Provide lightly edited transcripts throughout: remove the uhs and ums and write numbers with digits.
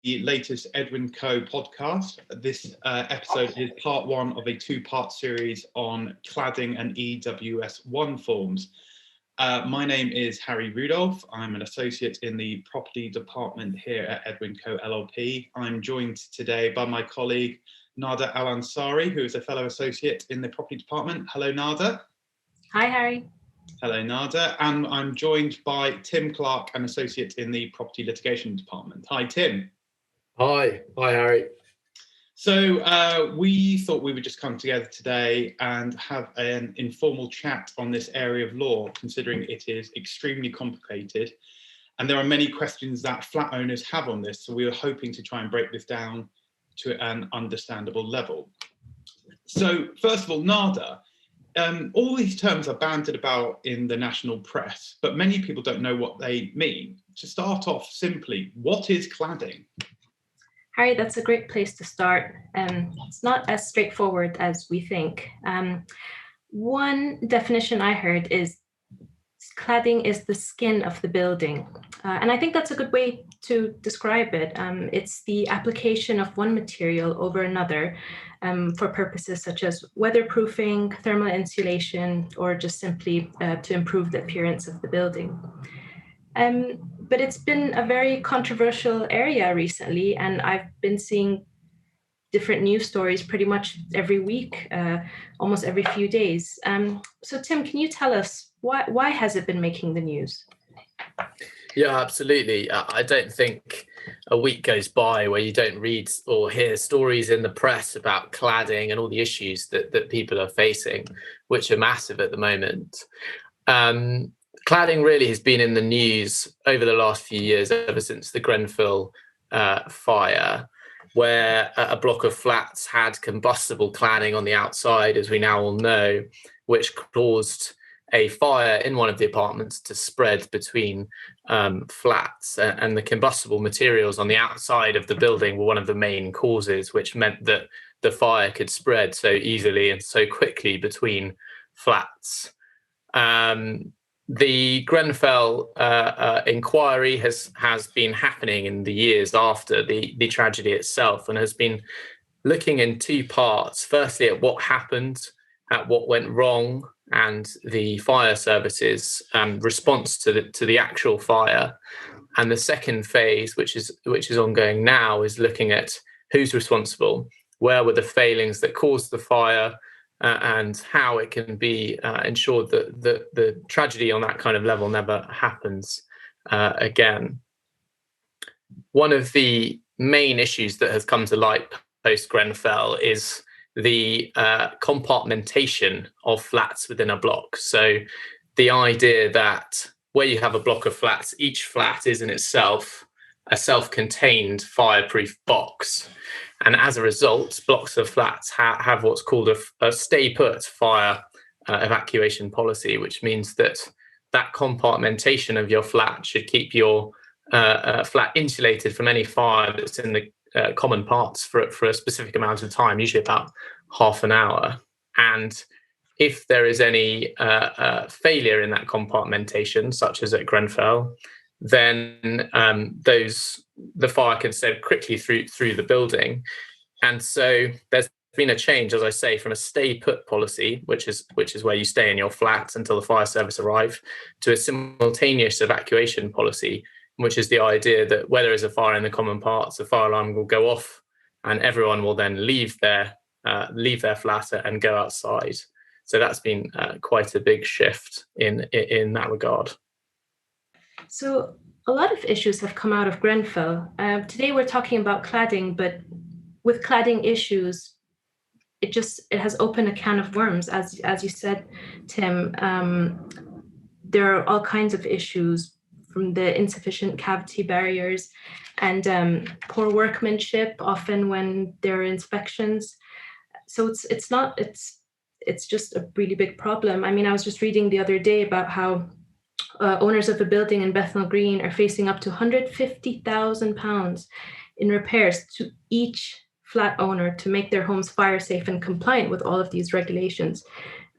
the latest Edwin Co podcast. This episode is part one of a two-part series on cladding and EWS1 forms. My name is Harry.Rudolf. I'm an associate in the property department here at Edwin Co LLP. I'm joined today by my colleague Nada.AlAnsari, who is a fellow associate in the property department. Hello, Nada. Hi, Harry. Hello, Nada. And I'm joined by Tim Clark, an associate in the property litigation department. Hi, Tim. Hi, Harry. So we thought we would just come together today and have an informal chat on this area of law, considering it is extremely complicated. And there are many questions that flat owners have on this. So we were hoping to try and break this down to an understandable level. So first of all, Nada, all these terms are bandied about in the national press, but many people don't know what they mean. To start off simply, what is cladding? Harry, that's a great place to start. It's not as straightforward as we think. One definition I heard is cladding is the skin of the building. And I think that's a good way to describe it. It's the application of one material over another for purposes such as weatherproofing, thermal insulation, or just simply to improve the appearance of the building. But it's been a very controversial area recently, and I've been seeing different news stories pretty much every week, almost every few days. So Tim, can you tell us why has it been making the news? Yeah, absolutely. I don't think a week goes by where you don't read or hear stories in the press about cladding and all the issues that people are facing, which are massive at the moment. Cladding really has been in the news over the last few years, ever since the Grenfell fire, where a block of flats had combustible cladding on the outside, as we now all know, which caused a fire in one of the apartments to spread between flats. And the combustible materials on the outside of the building were one of the main causes, which meant that the fire could spread so easily and so quickly between flats. The Grenfell inquiry has been happening in the years after the tragedy itself, and has been looking in two parts. Firstly, at what happened, at what went wrong, and the fire services response to the actual fire. And the second phase, which is ongoing now, is looking at who's responsible, where were the failings that caused the fire, and how it can be ensured that the tragedy on that kind of level never happens again. One of the main issues that has come to light post-Grenfell is the compartmentation of flats within a block. So the idea that where you have a block of flats, each flat is in itself a self-contained fireproof box. And as a result, blocks of flats have what's called a stay-put fire evacuation policy, which means that compartmentation of your flat should keep your flat insulated from any fire that's in the common parts for a specific amount of time, usually about half an hour. And if there is any failure in that compartmentation, such as at Grenfell, then the fire can spread quickly through the building. And so there's been a change, as I say, from a stay-put policy, which is where you stay in your flat until the fire service arrive, to a simultaneous evacuation policy, which is the idea that where there is a fire in the common parts, the fire alarm will go off, and everyone will then leave their flat and go outside. So that's been quite a big shift in that regard. So a lot of issues have come out of Grenfell. Today we're talking about cladding, but with cladding issues, it has opened a can of worms. As you said, Tim, there are all kinds of issues, from the insufficient cavity barriers and poor workmanship, often when there are inspections. So it's just a really big problem. I mean, I was just reading the other day about how owners of a building in Bethnal Green are facing up to £150,000 in repairs to each flat owner to make their homes fire safe and compliant with all of these regulations.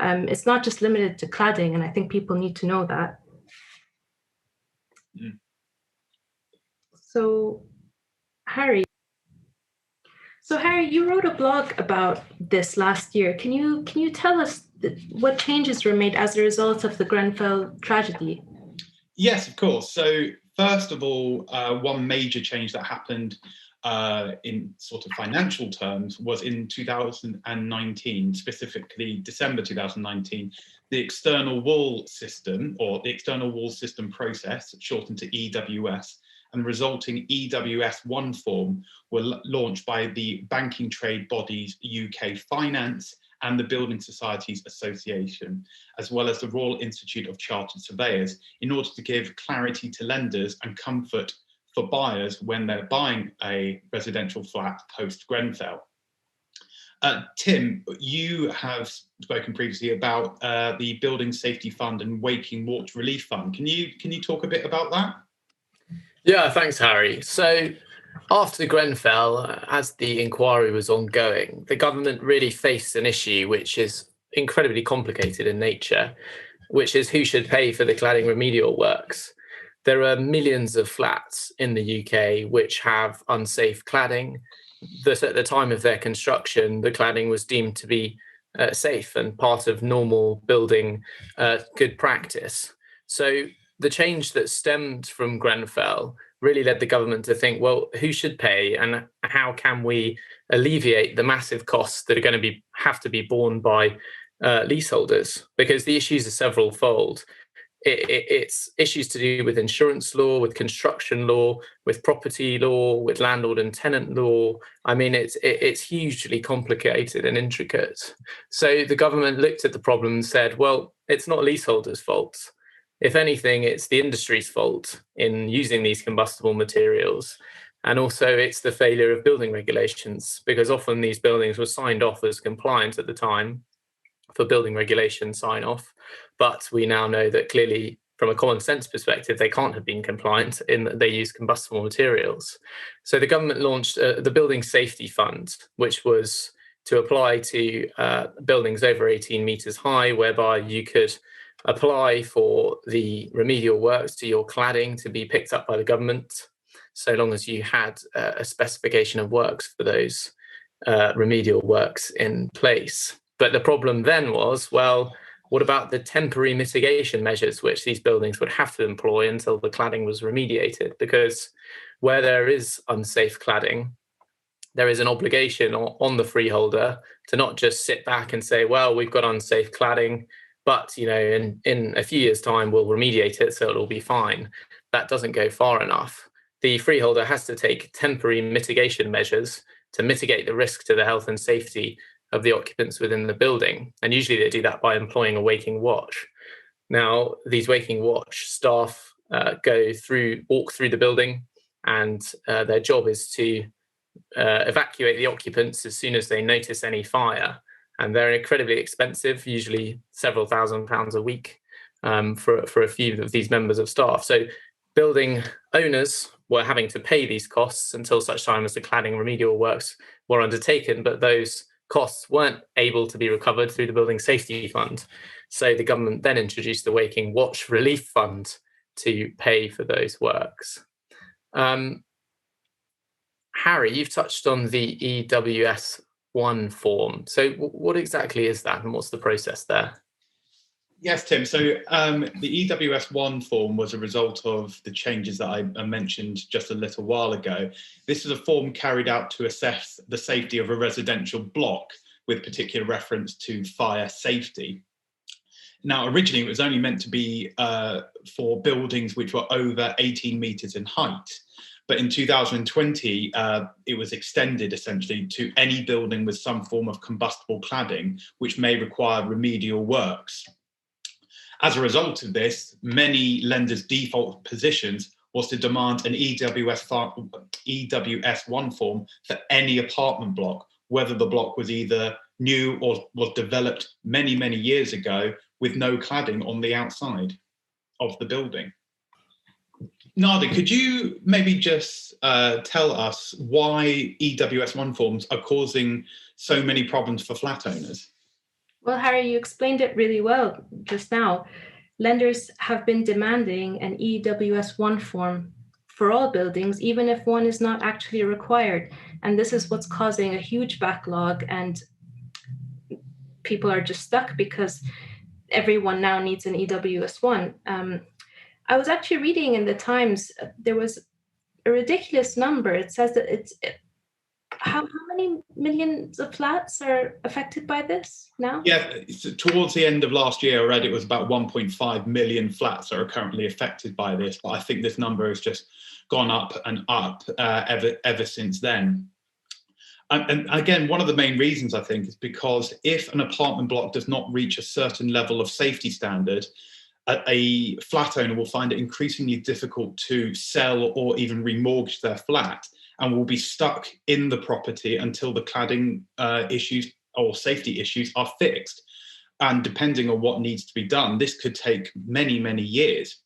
It's not just limited to cladding, and I think people need to know that. So Harry. So Harry, you wrote a blog about this last year. Can you tell us what changes were made as a result of the Grenfell tragedy? Yes, of course. So first of all, one major change that happened in sort of financial terms was in 2019, specifically December 2019, the external wall system, or the external wall system process, shortened to EWS, and resulting EWS1 form were launched by the banking trade bodies UK Finance and the Building Societies Association, as well as the Royal Institute of Chartered Surveyors, in order to give clarity to lenders and comfort for buyers when they're buying a residential flat post-Grenfell. Tim, you have spoken previously about the Building Safety Fund and Waking Watch Relief Fund. Can you talk a bit about that? Yeah, thanks, Harry. So after Grenfell, as the inquiry was ongoing, the government really faced an issue which is incredibly complicated in nature, which is who should pay for the cladding remedial works. There are millions of flats in the UK which have unsafe cladding. That at the time of their construction, the cladding was deemed to be safe and part of normal building good practice. So the change that stemmed from Grenfell really led the government to think, well, who should pay and how can we alleviate the massive costs that are going to have to be borne by leaseholders? Because the issues are several fold. It's issues to do with insurance law, with construction law, with property law, with landlord and tenant law. I mean, it's hugely complicated and intricate. So the government looked at the problem and said, well, it's not leaseholders' fault. If anything, it's the industry's fault in using these combustible materials. And also it's the failure of building regulations, because often these buildings were signed off as compliant at the time for building regulation sign off. But we now know that clearly from a common sense perspective, they can't have been compliant in that they use combustible materials. So the government launched the Building Safety Fund, which was to apply to buildings over 18 metres high, whereby you could apply for the remedial works to your cladding to be picked up by the government, so long as you had a specification of works for those remedial works in place. But the problem then was, well, what about the temporary mitigation measures which these buildings would have to employ until the cladding was remediated? Because where there is unsafe cladding, there is an obligation on the freeholder to not just sit back and say, well, we've got unsafe cladding, but in a few years' time, we'll remediate it, so it'll be fine. That doesn't go far enough. The freeholder has to take temporary mitigation measures to mitigate the risk to the health and safety of the occupants within the building. And usually they do that by employing a waking watch. Now, these waking watch staff walk through the building, and their job is to evacuate the occupants as soon as they notice any fire. And they're incredibly expensive, usually several £1,000s a week for a few of these members of staff. So building owners were having to pay these costs until such time as the cladding remedial works were undertaken, but those costs weren't able to be recovered through the Building Safety Fund. So the government then introduced the Waking Watch Relief Fund to pay for those works. Harry, you've touched on the EWS1 form. So what exactly is that and what's the process there? Yes, Tim. So the EWS1 form was a result of the changes that I mentioned just a little while ago. This is a form carried out to assess the safety of a residential block with particular reference to fire safety. Now, originally it was only meant to be for buildings which were over 18 metres in height. But in 2020, it was extended essentially to any building with some form of combustible cladding, which may require remedial works. As a result of this, many lenders' default positions was to demand an EWS1 form for any apartment block, whether the block was either new or was developed many, many years ago with no cladding on the outside of the building. Nada, could you maybe just tell us why EWS1 forms are causing so many problems for flat owners? Well, Harry, you explained it really well just now. Lenders have been demanding an EWS1 form for all buildings, even if one is not actually required. And this is what's causing a huge backlog, and people are just stuck because everyone now needs an EWS1. I was actually reading in the Times, there was a ridiculous number. It says that how many millions of flats are affected by this now? Yeah, towards the end of last year, I read it was about 1.5 million flats that are currently affected by this. But I think this number has just gone up and up ever since then. And again, one of the main reasons, I think, is because if an apartment block does not reach a certain level of safety standard, a flat owner will find it increasingly difficult to sell or even remortgage their flat, and will be stuck in the property until the cladding issues or safety issues are fixed. And depending on what needs to be done, this could take many, many years.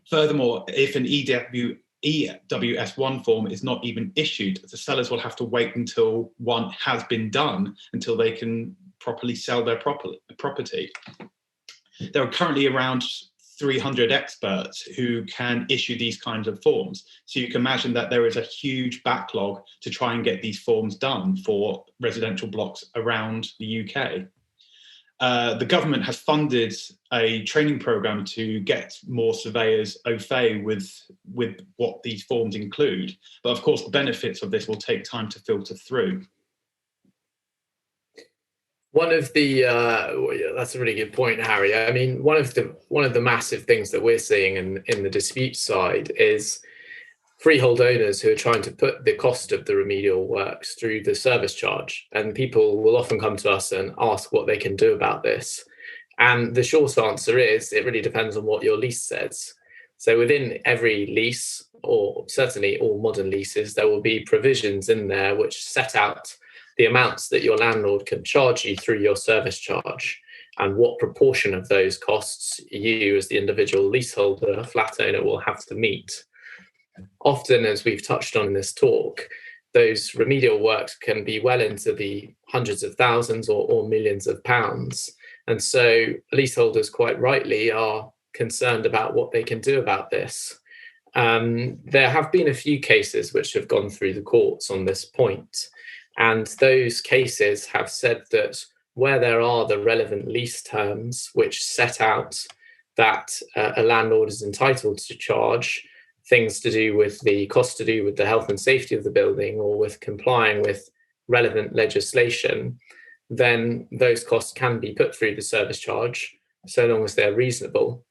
Furthermore, if an EWS1 form is not even issued, the sellers will have to wait until one has been done until they can properly sell their property. There are currently around 300 experts who can issue these kinds of forms. So you can imagine that there is a huge backlog to try and get these forms done for residential blocks around the UK. The government has funded a training program to get more surveyors au fait with what these forms include. But of course, the benefits of this will take time to filter through. One of the that's a really good point, Harry. I mean, one of the massive things that we're seeing in the dispute side is freehold owners who are trying to put the cost of the remedial works through the service charge, and people will often come to us and ask what they can do about this. And the short answer is it really depends on what your lease says. So within every lease, or certainly all modern leases, there will be provisions in there which set out the amounts that your landlord can charge you through your service charge, and what proportion of those costs you as the individual leaseholder, flat owner, will have to meet. Often, as we've touched on in this talk, those remedial works can be well into the hundreds of thousands or millions of pounds. And so leaseholders quite rightly are concerned about what they can do about this. There have been a few cases which have gone through the courts on this point. And those cases have said that where there are the relevant lease terms which set out that a landlord is entitled to charge things to do with the cost to do with the health and safety of the building or with complying with relevant legislation, then those costs can be put through the service charge so long as they're reasonable.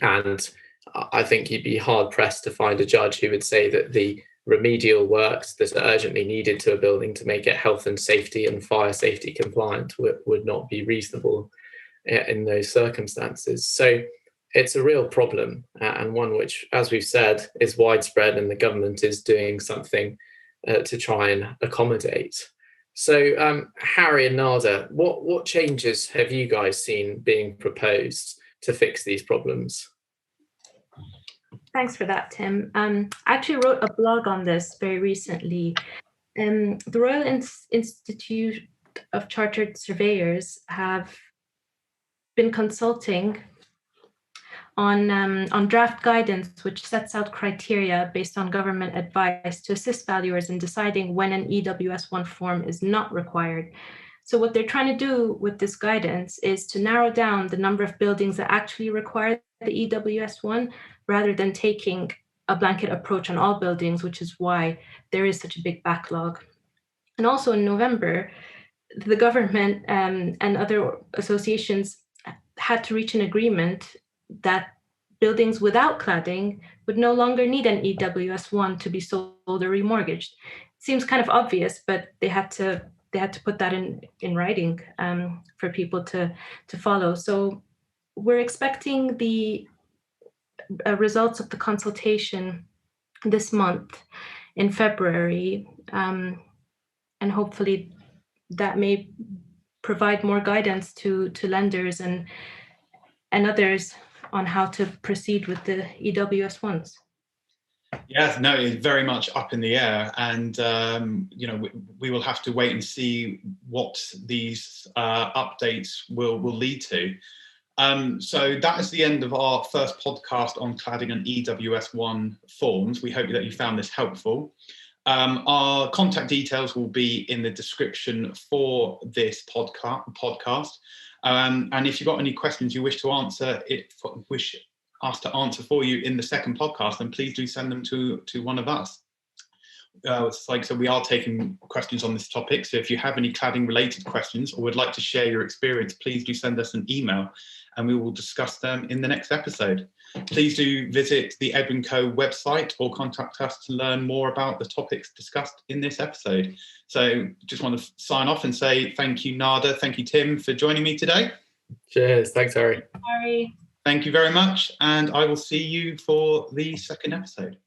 And I think you'd be hard pressed to find a judge who would say that the remedial works that are urgently needed to a building to make it health and safety and fire safety compliant would not be reasonable in those circumstances. So it's a real problem, and one which, as we've said, is widespread, and the government is doing something to try and accommodate. So Harry and Nada, what changes have you guys seen being proposed to fix these problems? Thanks for that, Tim. I actually wrote a blog on this very recently. The Royal Institute of Chartered Surveyors have been consulting on draft guidance, which sets out criteria based on government advice to assist valuers in deciding when an EWS1 form is not required. So what they're trying to do with this guidance is to narrow down the number of buildings that actually require the EWS1, rather than taking a blanket approach on all buildings, which is why there is such a big backlog. And also in November, the government and other associations had to reach an agreement that buildings without cladding would no longer need an EWS1 to be sold or remortgaged. It seems kind of obvious, but they had to put that in writing for people to follow. So we're expecting the results of the consultation this month in February, and hopefully that may provide more guidance to lenders and others on how to proceed with the EWS1s. Yeah, no, it's very much up in the air, and we will have to wait and see what these updates will lead to. So that is the end of our first podcast on cladding and EWS1 forms. We hope that you found this helpful. Our contact details will be in the description for this podcast. And if you've got any questions you wish us to answer for you in the second podcast, then please do send them to one of us. Like I said, we are taking questions on this topic. So if you have any cladding related questions or would like to share your experience, please do send us an email and we will discuss them in the next episode. Please do visit the Edwin Co website or contact us to learn more about the topics discussed in this episode. So just want to sign off and say thank you, Nada. Thank you, Tim, for joining me today. Cheers. Thanks, Harry. Harry. Thank you very much. And I will see you for the second episode.